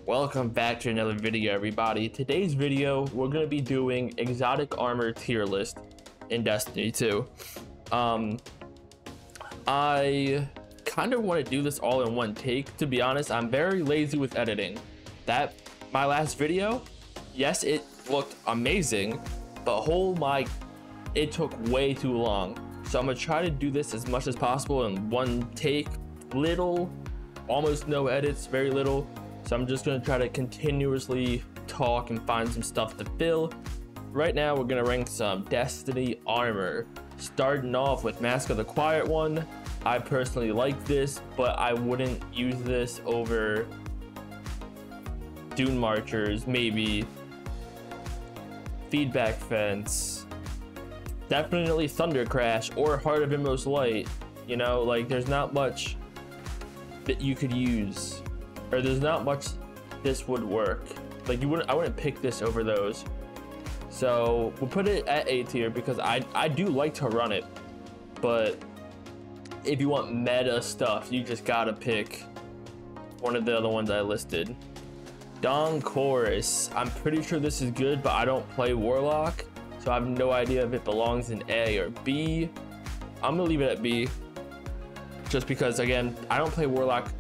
Welcome back to another video, everybody. Today's video, we're going to be doing exotic armor tier list in Destiny 2. I kind of want to do this all in one take. To be honest, I'm very lazy with editing. My last video, yes, it looked amazing, but it took way too long. So I'm going to try to do this as much as possible in one take. Almost no edits, very little. So I'm just going to try to continuously talk and find some stuff to fill. Right now we're going to rank some Destiny armor, starting off with Mask of the Quiet One. I personally like this, but I wouldn't use this over Dune Marchers, maybe Feedback Fence, definitely Thunder Crash or Heart of Inmost Light. You know, like there's not much that you could use, or there's not much this would work. Like I wouldn't pick this over those. So we'll put it at A tier because I do like to run it, but if you want meta stuff, you just gotta pick one of the other ones I listed. Dawn Chorus, I'm pretty sure this is good, but I don't play Warlock, so I have no idea if it belongs in A or B. I'm gonna leave it at B, just because again, I don't play Warlock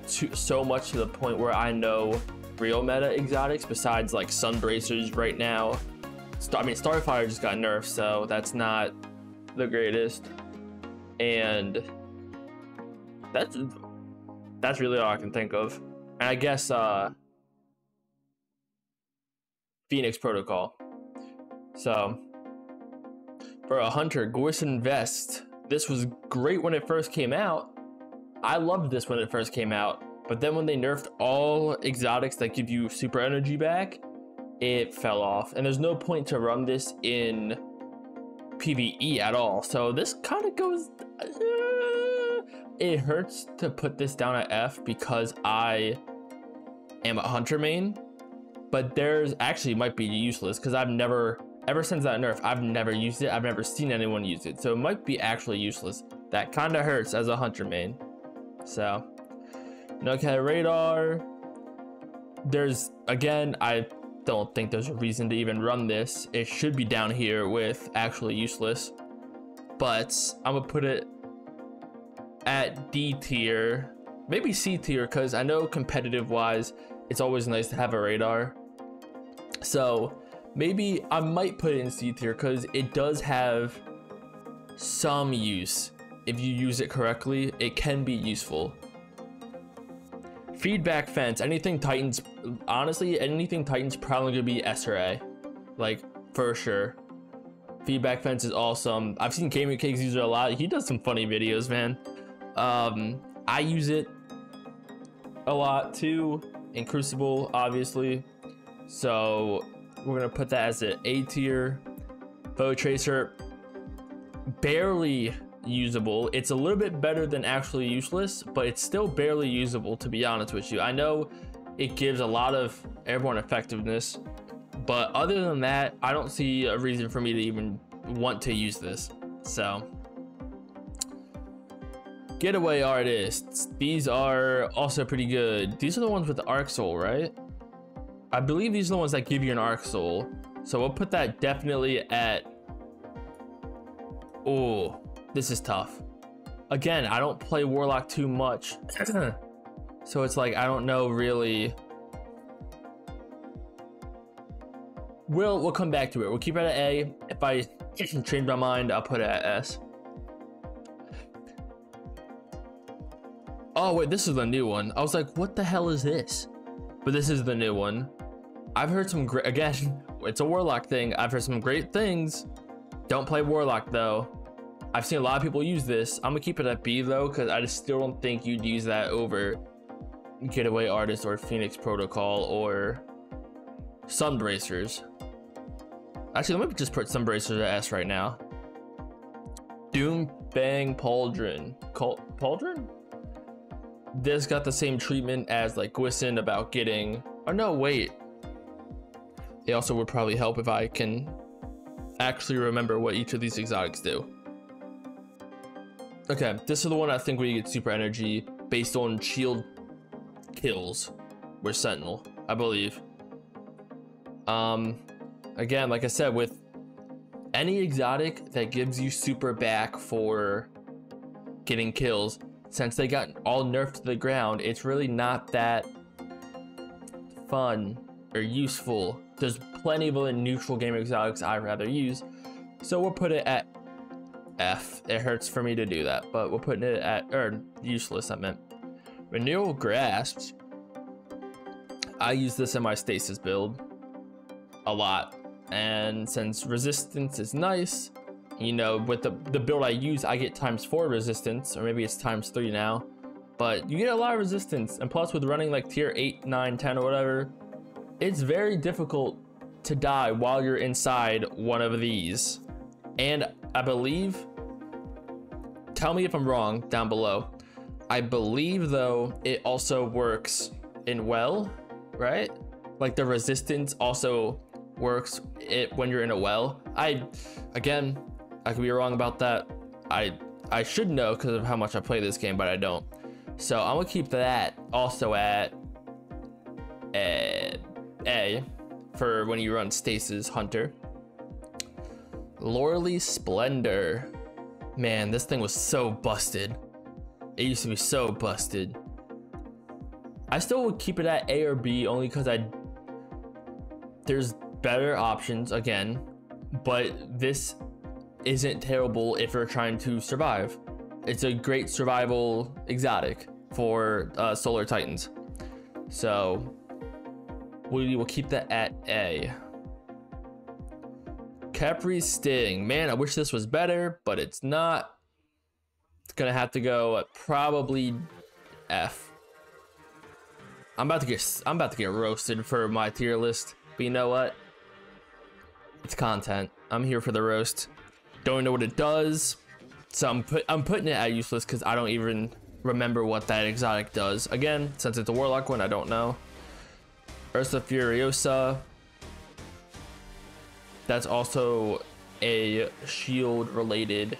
so much to the point where I know real meta exotics besides like Sunbracers right now. Starfire just got nerfed, so that's not the greatest, and that's really all I can think of. And I guess Phoenix Protocol. So for a hunter, DOESN vest. This was great when it first came out. I loved this when it first came out, but then when they nerfed all exotics that give you super energy back, it fell off, and there's no point to run this in PvE at all. So this kind of goes, it hurts to put this down at F because I am a hunter main, but there's actually might be useless because ever since that nerf, I've never used it. I've never seen anyone use it, so it might be actually useless. That kind of hurts as a hunter main. So okay, radar, there's, again, I don't think there's a reason to even run this. It should be down here with actually useless, but I'm gonna put it at D tier, maybe C tier, because I know competitive wise it's always nice to have a radar. So maybe I might put it in C tier because it does have some use. If you use it correctly, it can be useful. Feedback Fence, anything Titans, honestly, anything Titans probably gonna be S or A, like for sure. Feedback Fence is awesome. I've seen Gaming Cakes use it a lot. He does some funny videos, man. I use it a lot too in Crucible, obviously. So we're gonna put that as an A tier. Foe Tracer, barely usable. It's a little bit better than actually useless, but it's still barely usable, to be honest with you. I know it gives a lot of airborne effectiveness, but other than that, I don't see a reason for me to even want to use this. So Getaway Artists, these are also pretty good. These are the ones with the Arc Soul, right? I believe these are the ones that give you an Arc Soul, so we'll put that definitely at, oh, this is tough. Again, I don't play Warlock too much, so it's like I don't know really. We'll come back to it. We'll keep it at A. If I change my mind, I'll put it at S. Oh wait, this is the new one. I was like, what the hell is this? But this is the new one. I've heard some great, again, it's a Warlock thing. I've heard some great things. Don't play Warlock though. I've seen a lot of people use this. I'm gonna keep it at B though, because I just still don't think you'd use that over Getaway Artist or Phoenix Protocol or Sunbracers. Actually, let me just put Sunbracers at S right now. Doom Bang Pauldron. Pauldron? This got the same treatment as like DOESN about getting, oh no, wait. It also would probably help if I can actually remember what each of these exotics do. Okay, this is the one I think where you get super energy based on shield kills. with Sentinel, I believe. Again, like I said, with any exotic that gives you super back for getting kills, since they got all nerfed to the ground, it's really not that fun or useful. There's plenty of other neutral game exotics I'd rather use, so we'll put it at F. It hurts for me to do that, but we're putting it at, or useless I meant. Renewal Grasps, I use this in my stasis build a lot, and since resistance is nice, you know, with the build I use, I get ×4 resistance, or maybe it's ×3 now, but you get a lot of resistance, and plus with running like tier 8, 9, 10 or whatever, it's very difficult to die while you're inside one of these. And I believe, tell me if I'm wrong down below, I believe though it also works in well, right? Like the resistance also works when you're in a well. Again, I could be wrong about that. I should know because of how much I play this game, but I don't. So I'm gonna keep that also at A for when you run Stasis Hunter. Loreley Splendor, man, this thing was so busted. It used to be so busted. I still would keep it at A or B only because there's better options again, but this isn't terrible if you're trying to survive. It's a great survival exotic for Solar Titans. So we will keep that at A. Capri Sting, man, I wish this was better, but it's not. It's gonna have to go at probably F. I'm about to get roasted for my tier list, but you know what? It's content. I'm here for the roast. Don't know what it does, so I'm putting it at useless because I don't even remember what that exotic does. Again, since it's a warlock one, I don't know. Ursa Furiosa. That's also a shield related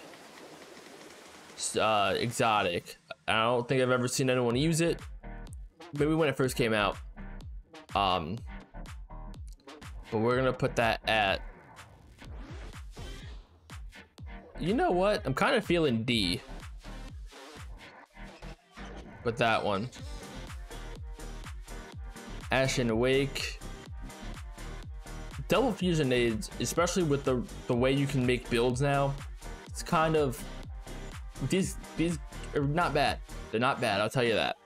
exotic. I don't think I've ever seen anyone use it. Maybe when it first came out. But we're gonna put that at, you know what? I'm kind of feeling D with that one. Ashen Wake. Double fusion nades, especially with the way you can make builds now, it's kind of, these are not bad. They're not bad, I'll tell you that.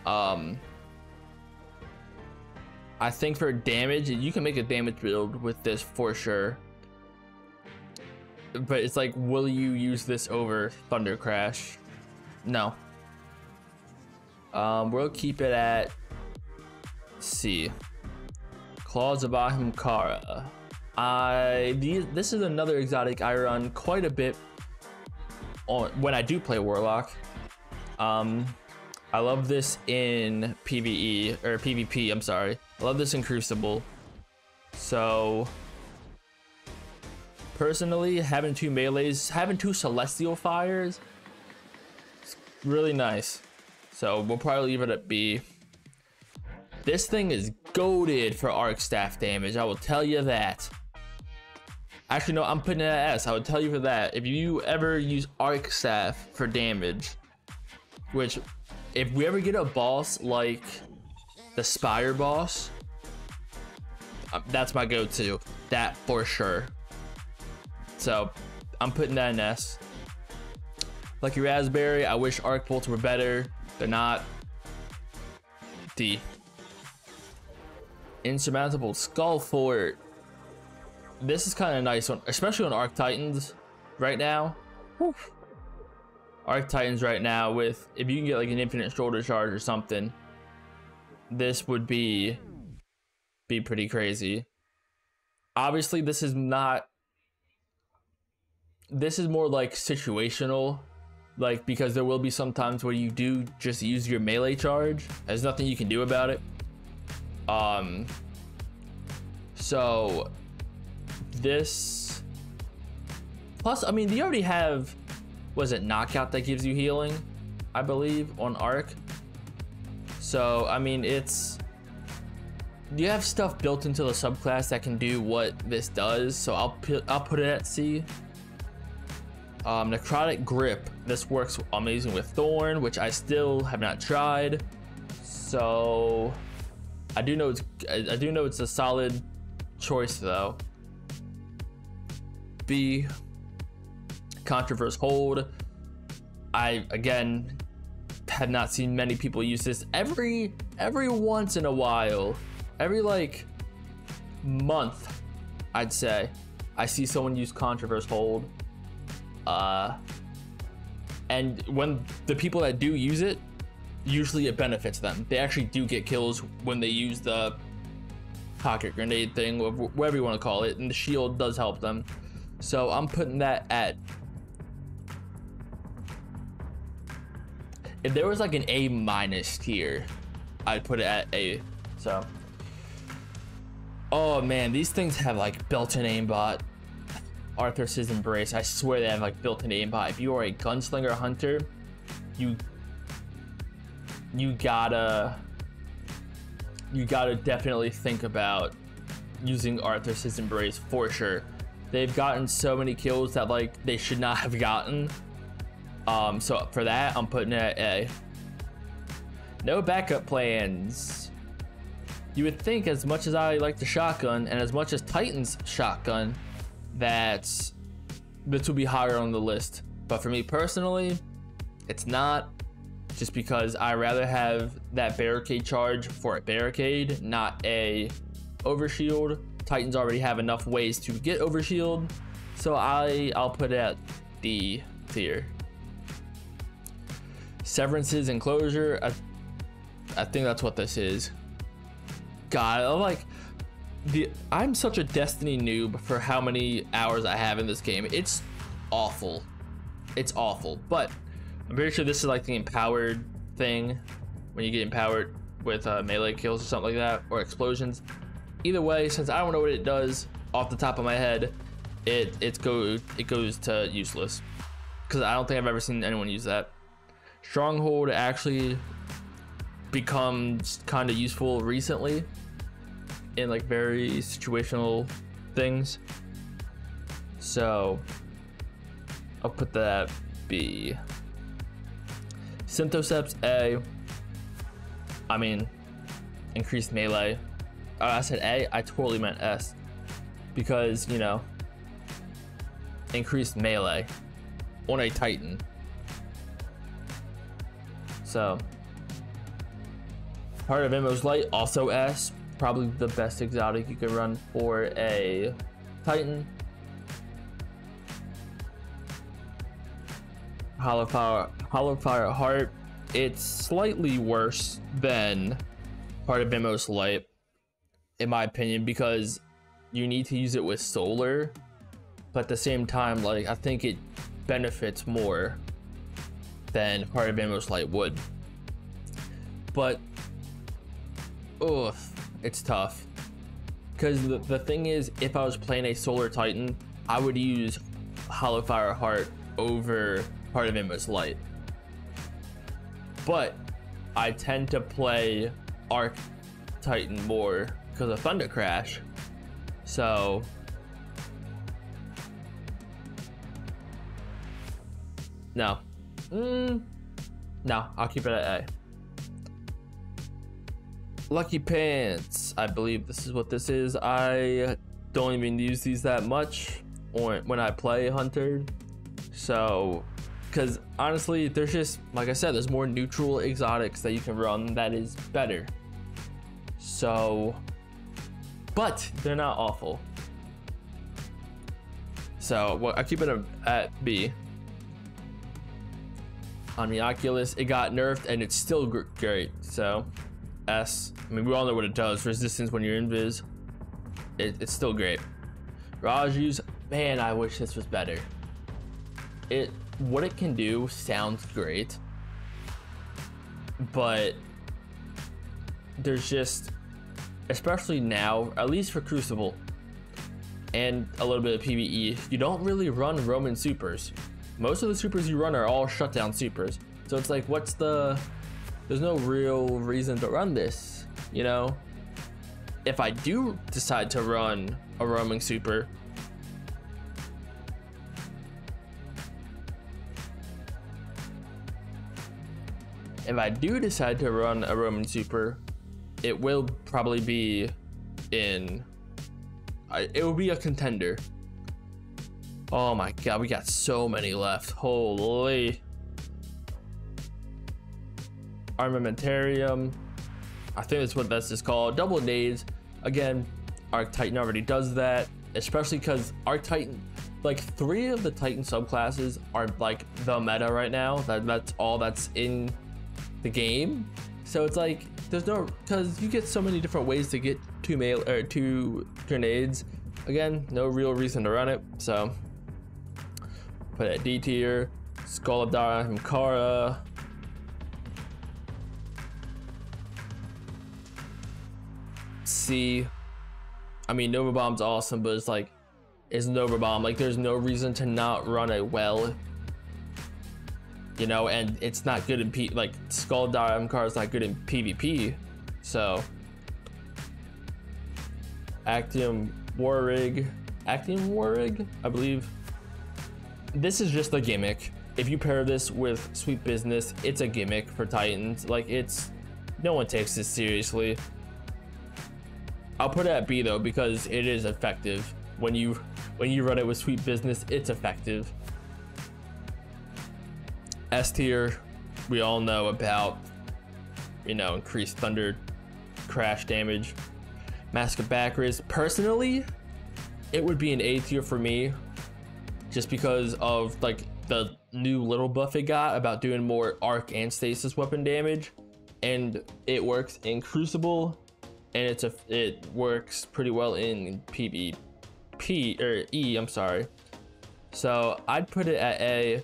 I think for damage, you can make a damage build with this for sure, but it's like, will you use this over Thunder Crash? No. We'll keep it at C. Claws of Ahimkara. This is another exotic I run quite a bit on when I do play Warlock. I love this in PvE or PvP. I'm sorry. I love this in Crucible. So personally, having 2 melees, having 2 Celestial Fires, it's really nice. So we'll probably leave it at B. This thing is goated for arc staff damage, I will tell you that. Actually, no, I'm putting it at S. I would tell you for that. If you ever use arc staff for damage, which if we ever get a boss like the Spire boss, that's my go-to. That for sure. So I'm putting that in S. Lucky Raspberry, I wish arc bolts were better. They're not. D. Insurmountable Skull Fort. This is kind of nice one, especially on Arc Titans right now. Whew. Arc Titans right now, with if you can get like an infinite shoulder charge or something, this would be pretty crazy. Obviously, this is not. This is more like situational, like, because there will be some times where you do just use your melee charge. There's nothing you can do about it. So this, plus, I mean, you already have, was it Knockout that gives you healing, I believe, on Arc. So I mean, you have stuff built into the subclass that can do what this does, so I'll put it at C. Necrotic Grip, this works amazing with Thorn, which I still have not tried, so I do know it's a solid choice though. B, Controverse Hold. I again have not seen many people use this. Every once in a while, every like month, I'd say, I see someone use Controverse Hold. And when the people that do use it, usually it benefits them. They actually do get kills when they use the pocket grenade thing, whatever you want to call it, and the shield does help them. So I'm putting that at, if there was like an A- tier, I'd put it at A. So, oh man, these things have like built-in aimbot. Arthur's Embrace, I swear they have like built-in aimbot. If you are a gunslinger hunter, you gotta definitely think about using Arthur's Embrace for sure. They've gotten so many kills that like they should not have gotten. So for that, I'm putting it at A. No backup plans. You would think, as much as I like the shotgun and as much as Titan's shotgun, that this would be higher on the list, but for me personally, it's not, just because I rather have that barricade charge for a barricade, not a overshield. Titans already have enough ways to get overshield, so I'll put it at D tier. Severance's Enclosure, I think that's what this is. God, I'm such a Destiny noob for how many hours I have in this game. It's awful. It's awful, but I'm pretty sure this is like the empowered thing, when you get empowered with melee kills or something like that, or explosions. Either way, since I don't know what it does off the top of my head, it goes to useless, because I don't think I've ever seen anyone use that. Stronghold actually becomes kind of useful recently in like very situational things, so I'll put that at B. Synthoceps A. I mean, increased melee. I said A, I totally meant S, because, you know, increased melee on a Titan. So Heart of Emos Light, also S. Probably the best exotic you could run for a Titan. Hollow Fire Heart, it's slightly worse than Heart of Emos Light, in my opinion, because you need to use it with solar, but at the same time, like, I think it benefits more than Heart of Emos Light would. But it's tough, because the thing is, if I was playing a solar Titan, I would use Hollow Fire Heart over Heart of Emos Light, but I tend to play Arc Titan more because of Thunder Crash. So no, I'll keep it at A. Lucky Pants, I believe this is what this is. I don't even use these that much when I play Hunter, so, because honestly, there's just, like I said, there's more neutral exotics that you can run that is better. So, but they're not awful. So, well, I keep it at B. On the Oculus, it got nerfed and it's still great. So, S. I mean, we all know what it does. Resistance when you're invis. It's still great. Raju's, man, I wish this was better. What it can do sounds great, but there's just, especially now, at least for Crucible and a little bit of PvE, you don't really run Roman supers. Most of the supers you run are all shutdown supers, so it's like, what's the there's no real reason to run this, you know? If I do decide to run a roaming super, it will probably be in, it will be a contender. Oh my god, we got so many left. Holy. Armamentarium, I think that's what this is called. Double nades. Again, Arc Titan already does that, especially because Arc Titan, like 3 of the Titan subclasses are like the meta right now. That's all that's in the game. So it's like there's no, because you get so many different ways to get 2 grenades. Again, no real reason to run it. So put it at D tier. Skull of Dara Himkara. C. I mean, Nova Bomb's awesome, but it's like, it's Nova Bomb. Like, there's no reason to not run it well, you know. And it's not good in like Skull of Dara Himkara is not good in PvP. So Actium Warrig, I believe. This is just a gimmick. If you pair this with Sweet Business, it's a gimmick for Titans. Like, it's, no one takes this seriously. I'll put it at B though, because it is effective. When you run it with Sweet Business, it's effective. S tier, we all know about, you know, increased thunder crash damage. Mask of Bacchus, personally, it would be an A tier for me, just because of like the new little buff it got about doing more arc and stasis weapon damage, and it works in Crucible, and it works pretty well in PvP or E. I'm sorry. So I'd put it at A.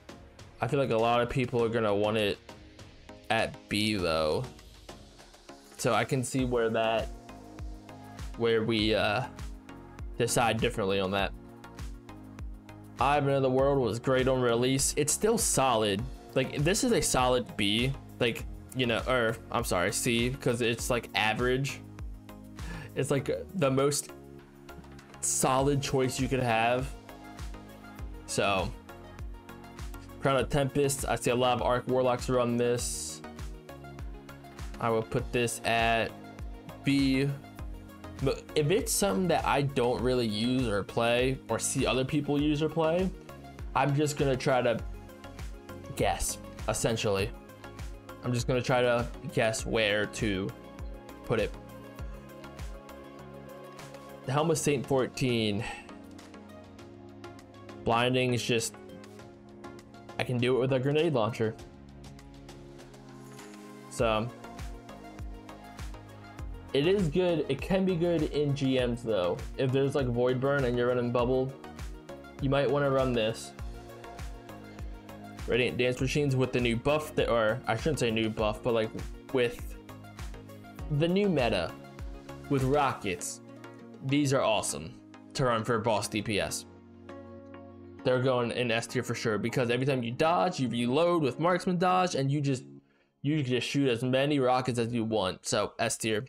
I feel like a lot of people are gonna want it at B though. So I can see where we decide differently on that. Ivan of the World was great on release. It's still solid. Like, this is a solid B. Like, you know, or I'm sorry, C, because it's like average. It's like the most solid choice you could have. So Crown of Tempest, I see a lot of Arc Warlocks run this. I will put this at B. But if it's something that I don't really use or play, or see other people use or play, I'm just gonna try to guess, essentially. I'm just gonna try to guess where to put it. The Helm of Saint 14. Blinding is just, I can do it with a grenade launcher. So it is good. It can be good in GMs though. If there's like Void Burn and you're running Bubble, you might want to run this. Radiant Dance Machines with the new buff, or I shouldn't say new buff, but like with the new meta with rockets, these are awesome to run for boss DPS. They're going in S tier for sure, because every time you dodge, you reload with marksman dodge, and you just shoot as many rockets as you want. So S tier.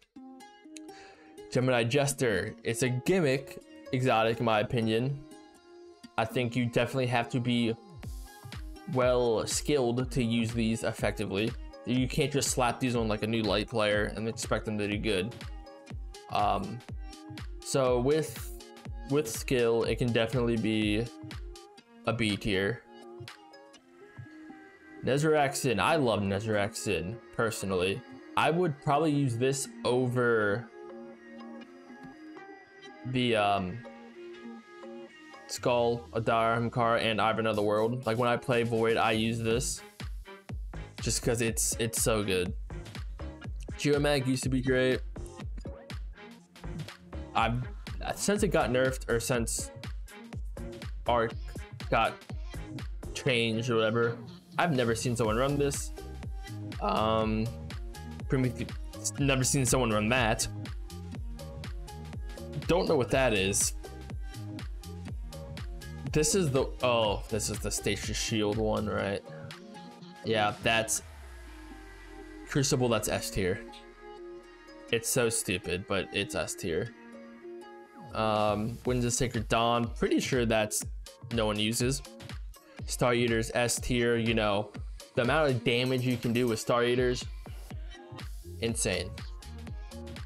Gemini Jester, it's a gimmick exotic in my opinion. I think you definitely have to be well skilled to use these effectively. You can't just slap these on like a new light player and expect them to do good. So with skill, it can definitely be a B tier. Nezaraxin, I love Nezaraxin personally. I would probably use this over the Skull, Adar, Himkara, and Ivan of the World. Like when I play Void, I use this just because it's so good. Geomag used to be great. Since it got nerfed, or since Arc got changed or whatever, I've never seen someone run this. Never seen someone run that. Don't know what that is. This is the, oh, this is the Stasis Shield one, right? Yeah, that's Crucible, that's S tier. It's so stupid, but it's S tier. Winds of Sacred Dawn, pretty sure that's no one uses. Star Eaters, S tier. You know, the amount of damage you can do with Star Eaters, insane.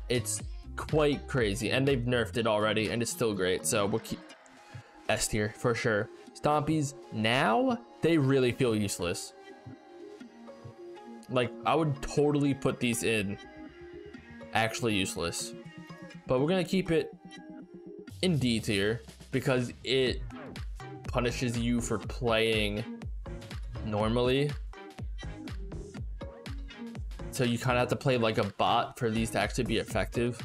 It's quite crazy, and they've nerfed it already, and it's still great. So we'll keep S tier for sure. Stompies, now they really feel useless. Like, I would totally put these in actually useless, but we're gonna keep it in D tier because it punishes you for playing normally. So you kind of have to play like a bot for these to actually be effective,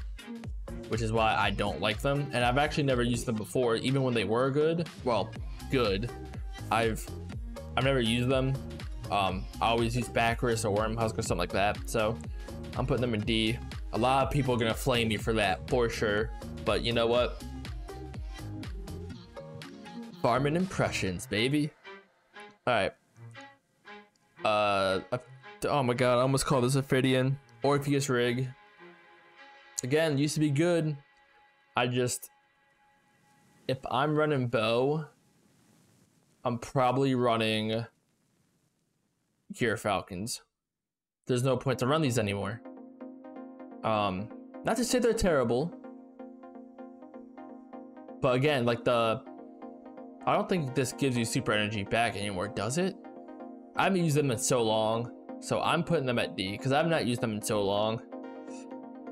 which is why I don't like them. And I've actually never used them before, even when they were good. Well, good. I've never used them. I always use Backrus or Wormhusk or something like that. So I'm putting them in D. A lot of people are gonna flame me for that for sure, but you know what? Farming impressions, baby. All right. Oh my god, I almost called this Ophidian. Orpheus Rig. Again, used to be good. If I'm running bow, I'm probably running Gear Falcons. There's no point to run these anymore. Not to say they're terrible, but again, like I don't think this gives you super energy back anymore, does it? I haven't used them in so long, so I'm putting them at D because I've not used them in so long.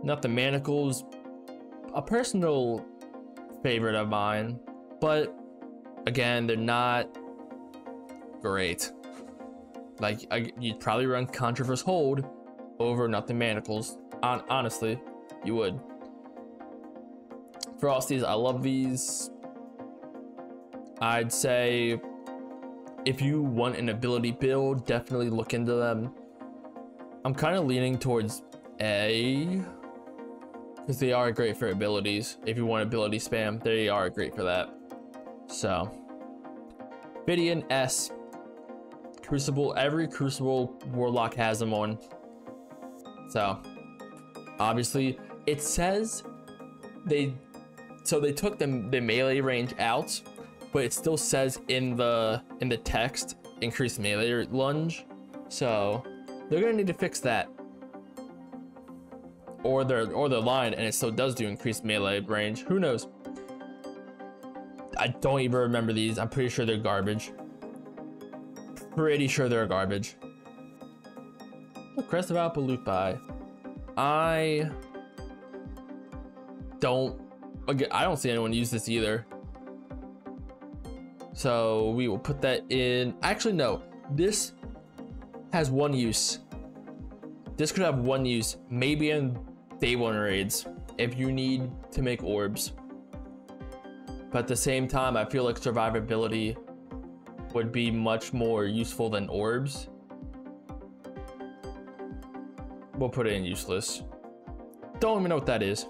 Not the manacles, a personal favorite of mine, but again, they're not great. Like, you'd probably run Controverse Hold over Nothing Manacles. Honestly, you would. Frosties, I love these. I'd say if you want an ability build, definitely look into them. I'm kind of leaning towards A because they are great for abilities. If you want ability spam, they are great for that. So, Ophidian, S. Crucible, every Crucible Warlock has them on. So, obviously, it says they took the melee range out, but it still says in the text increased melee lunge. So they're gonna need to fix that, or they're lying and it still does do increased melee range. Who knows? I don't even remember these. I'm pretty sure they're garbage. Pretty sure they're garbage. The Crest of Alpalupi. I don't see anyone use this either. So we will put that in. Actually, no. This has one use. This could have one use. Maybe in day one raids if you need to make orbs. But at the same time, I feel like survivability would be much more useful than orbs. We'll put it in useless. Don't even know what that is.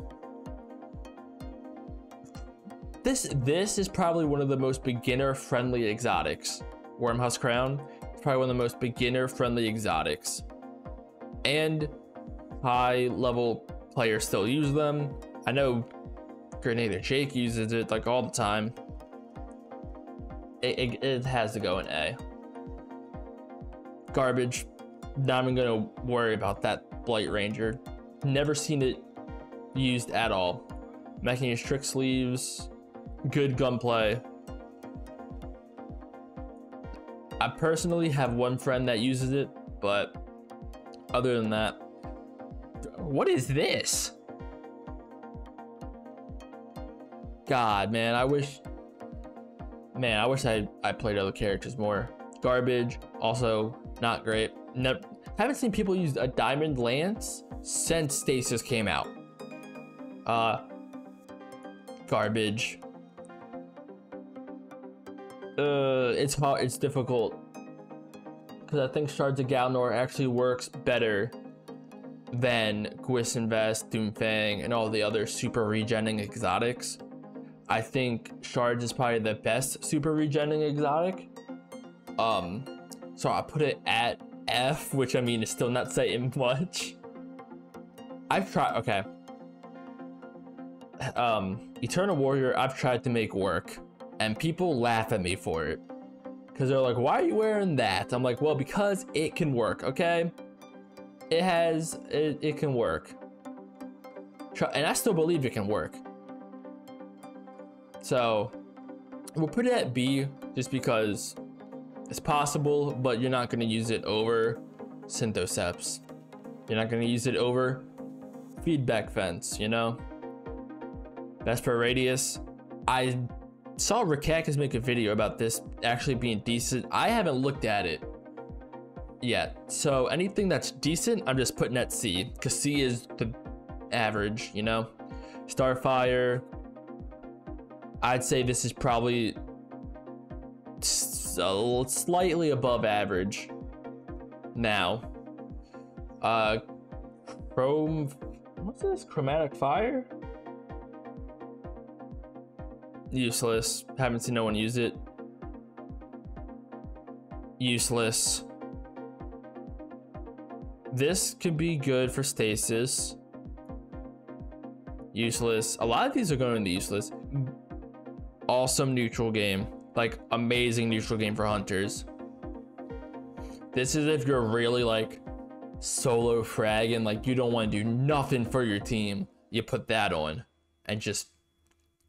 This is probably one of the most beginner-friendly exotics. Wormhusk Crown is probably one of the most beginner-friendly exotics. And high-level players still use them. I know Grenadier Jake uses it like all the time. It has to go in A. Garbage. Not even gonna worry about that Blight Ranger. Never seen it used at all. Making his trick sleeves. Good gunplay. I personally have one friend that uses it, but other than that, what is this? God, man, I wish I played other characters more. Garbage, also not great. Haven't seen people use a diamond lance since Stasis came out. Garbage. It's hard, it's difficult because I think Shards of Galnor actually works better than Gwyn Vest, Doomfang, and all the other super regenning exotics. I think Shards is probably the best super regenning exotic. So I put it at F, which I mean is still not saying much. I've tried, okay. Eternal Warrior, I've tried to make work, and people laugh at me for it. Because they're like, why are you wearing that? I'm like, well, because it can work, okay? It can work. And I still believe it can work. So, we'll put it at B, just because it's possible, but you're not going to use it over Synthoceps. You're not going to use it over Feedback Fence, you know? That's per radius. I saw Ricacus make a video about this actually being decent. I haven't looked at it yet. So anything that's decent, I'm just putting at C, because C is the average, you know? Starfire, I'd say this is probably slightly above average now. What's this? Chromatic Fire? Useless. Haven't seen no one use it. Useless. This could be good for stasis. Useless. A lot of these are going into useless. Awesome neutral game. Like, amazing neutral game for hunters. This is if you're really like solo fragging, like you don't want to do nothing for your team. You put that on and just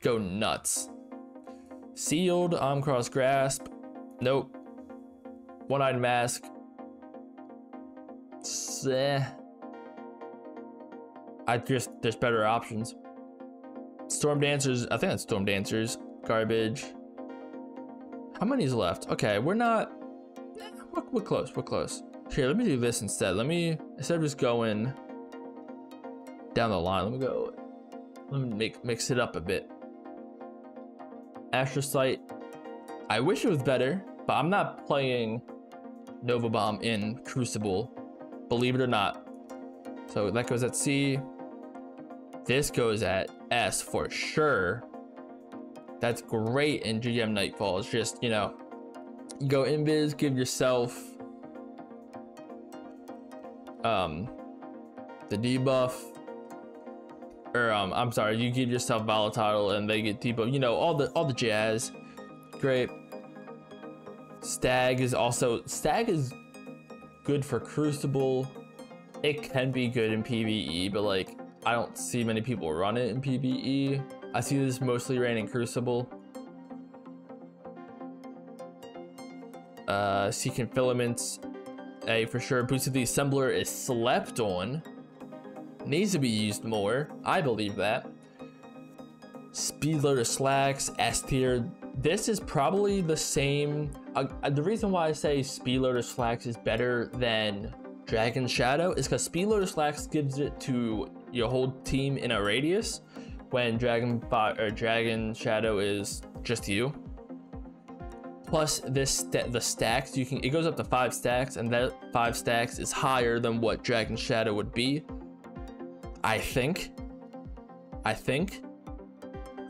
go nuts. Sealed, cross grasp. Nope. One-eyed mask. There's better options. Storm Dancers, I think that's Storm Dancers. Garbage. How many is left? Okay, we're not, we're close, we're close. Here, let me do this instead. Instead of just going down the line, let me mix it up a bit. Astrocyte, I wish it was better, but I'm not playing Nova Bomb in Crucible, believe it or not. So that goes at C. This goes at S for sure. That's great in GM Nightfall. It's just, you know, you go invis, give yourself the debuff, or I'm sorry, you give yourself volatile and they get debuff, you know, all the jazz. Great. Stag is good for Crucible. It can be good in PvE, but like I don't see many people run it in PvE. I see this mostly ran in Crucible. Seeking Filaments, A for sure. Boost of the Assembler is slept on. Needs to be used more. I believe that. Speed Loader Slacks, S tier. This is probably the same. The reason why I say Speed Loader Slacks is better than Dragon Shadow is because Speed Loader Slacks gives it to your whole team in a radius, when Dragon Shadow is just you. Plus the stacks, it goes up to 5 stacks, and that 5 stacks is higher than what Dragon Shadow would be. I think. I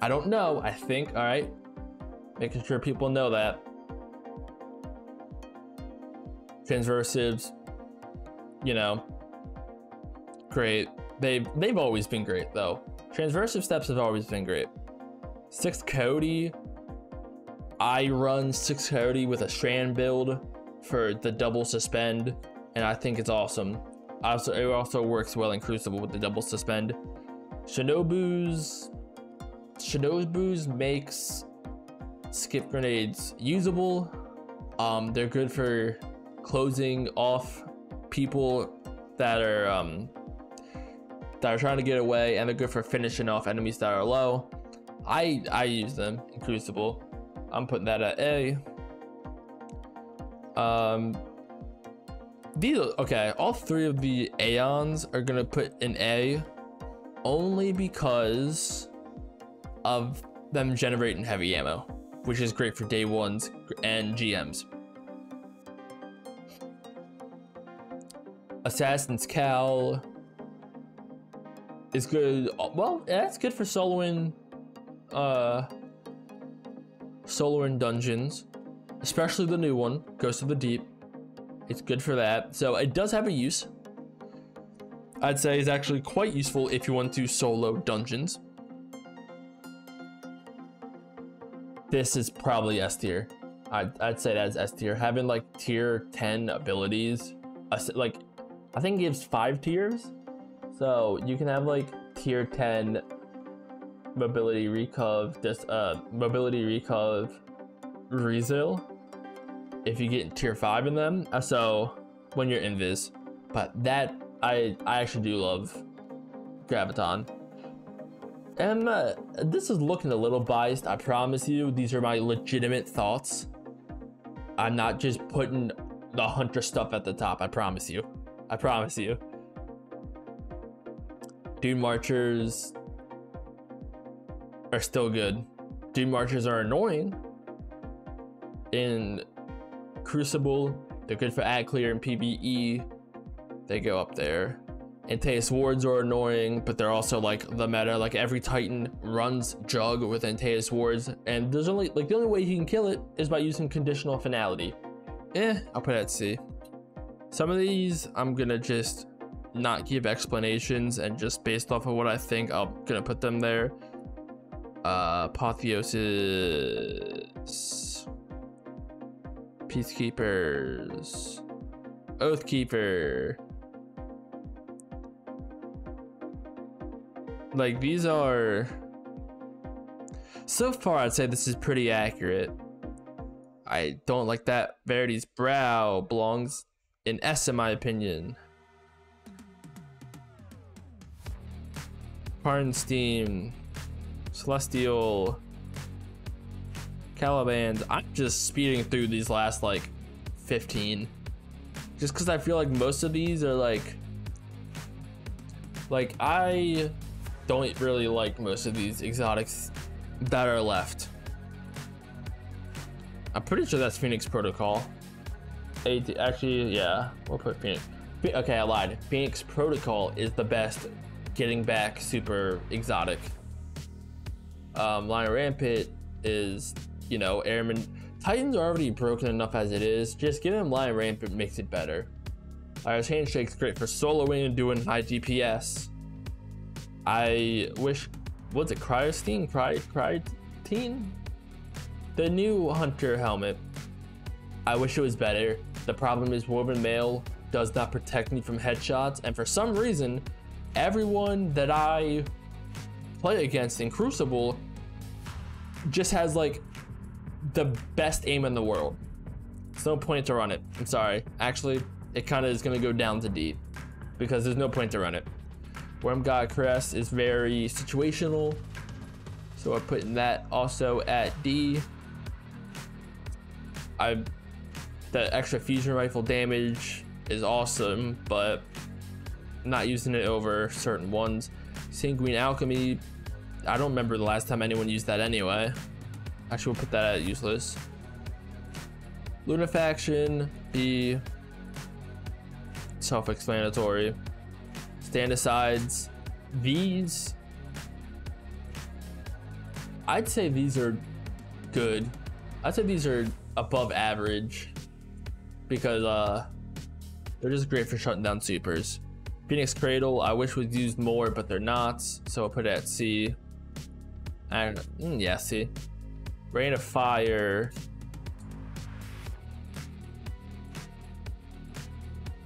don't know. I think. All right. Making sure people know that. Transversives, you know, great. They've always been great though. Transversive steps have always been great. 6 Coyote. I run 6 Coyote with a Strand build for the double suspend, and I think it's awesome. It also works well in Crucible with the double suspend. Shinobu's makes skip grenades usable. They're good for closing off people that are trying to get away, and they're good for finishing off enemies that are low. I use them in Crucible. I'm putting that at A. Okay, all 3 of the Aeons are gonna put in A, only because of them generating heavy ammo, which is great for day ones and GMs. Assassin's Cal is good. Well, yeah, it's good for soloing dungeons, especially the new one, Ghost of the Deep. It's good for that. So it does have a use. I'd say it's actually quite useful if you want to solo dungeons. This is probably S tier. I'd say that's S tier. Having like tier 10 abilities, like I think it gives 5 tiers. So you can have like tier 10 mobility recov, mobility recov resil if you get tier 5 in them. So when you're invis, but that I actually do love Graviton. And this is looking a little biased. I promise you, these are my legitimate thoughts. I'm not just putting the hunter stuff at the top. I promise you. I promise you. Dune Marchers are still good. Dune Marchers are annoying in Crucible. They're good for ad clear and PvE. They go up there. Antaeus wards are annoying, but they're also like the meta. Like every Titan runs Jug with Antaeus wards, and there's only like the only way you can kill it is by using conditional finality. I'll put it at C. Some of these I'm gonna just not give explanations, and just based off of what I think, I'm gonna put them there. Apotheosis, Peacekeepers, Oathkeeper. Like these are, so far I'd say this is pretty accurate. I don't like that. Verity's Brow belongs in S in my opinion. Karnstein, Celestial, Caliban. I'm just speeding through these last like 15. Just because I feel like most of these are like I don't really like most of these exotics that are left. I'm pretty sure that's Phoenix Protocol. Actually, yeah, we'll put Phoenix. Okay, I lied. Phoenix Protocol is the best getting back super exotic. Lion Rampant is, you know, Airman. Titans are already broken enough as it is. Just giving them Lion Rampant makes it better. Irish Handshake's great for soloing and doing high DPS. I wish, what's it, Cryostine? Cryotine? The new Hunter helmet. I wish it was better. The problem is Woven Mail does not protect me from headshots, and for some reason, everyone that I play against in Crucible just has like the best aim in the world. There's no point to run it. I'm sorry. Actually, it kind of is going to go down to D because there's no point to run it. Worm God Crest is very situational, so I'm putting that also at D. The extra fusion rifle damage is awesome, but not using it over certain ones. Sanguine Alchemy, I don't remember the last time anyone used that anyway. Actually, we'll put that at useless. Lunafaction, B. Self-explanatory. Stand-asides, these, I'd say these are good. I'd say these are above average because they're just great for shutting down supers. Phoenix Cradle, I wish was used more, but they're not, so I'll put it at C. And yeah, C. Rain of Fire,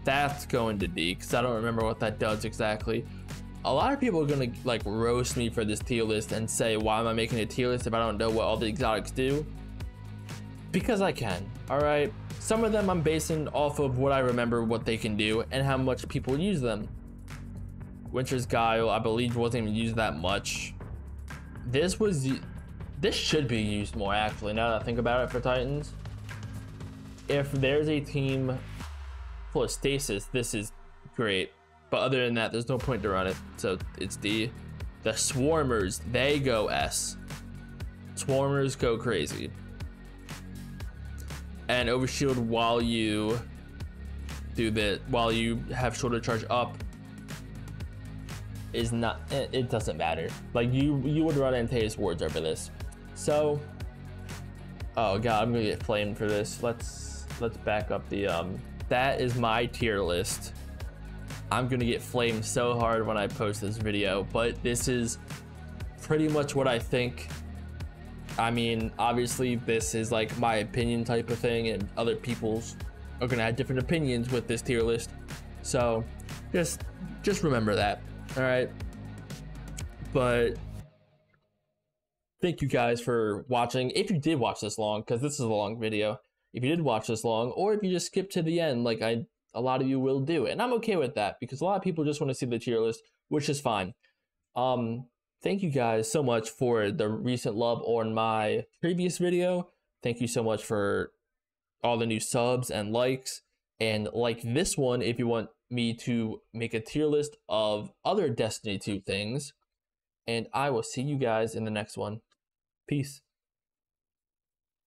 that's going to D because I don't remember what that does exactly. A lot of people are gonna like roast me for this tier list and say, why am I making a tier list if I don't know what all the exotics do? Because I can. All right, some of them I'm basing off of what I remember what they can do and how much people use them. Winter's Guile, I believe, wasn't even used that much. This should be used more actually, now that I think about it, for Titans. If there's a team full of stasis, this is great, but other than that, there's no point to run it, so it's D. The Swarmers, they go S. Swarmers go crazy. And overshield while you do that, while you have shoulder charge up, is not, it doesn't matter. Like you would run Antaeus wards over this. So, oh god, I'm gonna get flamed for this. Let's back up the that is my tier list. I'm gonna get flamed so hard when I post this video, but this is pretty much what I think. I mean, obviously this is like my opinion type of thing, and other people's are gonna have different opinions with this tier list. So just remember that. All right. But thank you guys for watching. If you did watch this long, because this is a long video, if you did watch this long, or if you just skipped to the end, like a lot of you will do, and I'm okay with that because a lot of people just want to see the tier list, which is fine. Thank you guys so much for the recent love on my previous video. Thank you so much for all the new subs and likes, and like this one if you want me to make a tier list of other Destiny 2 things. And I will see you guys in the next one. Peace.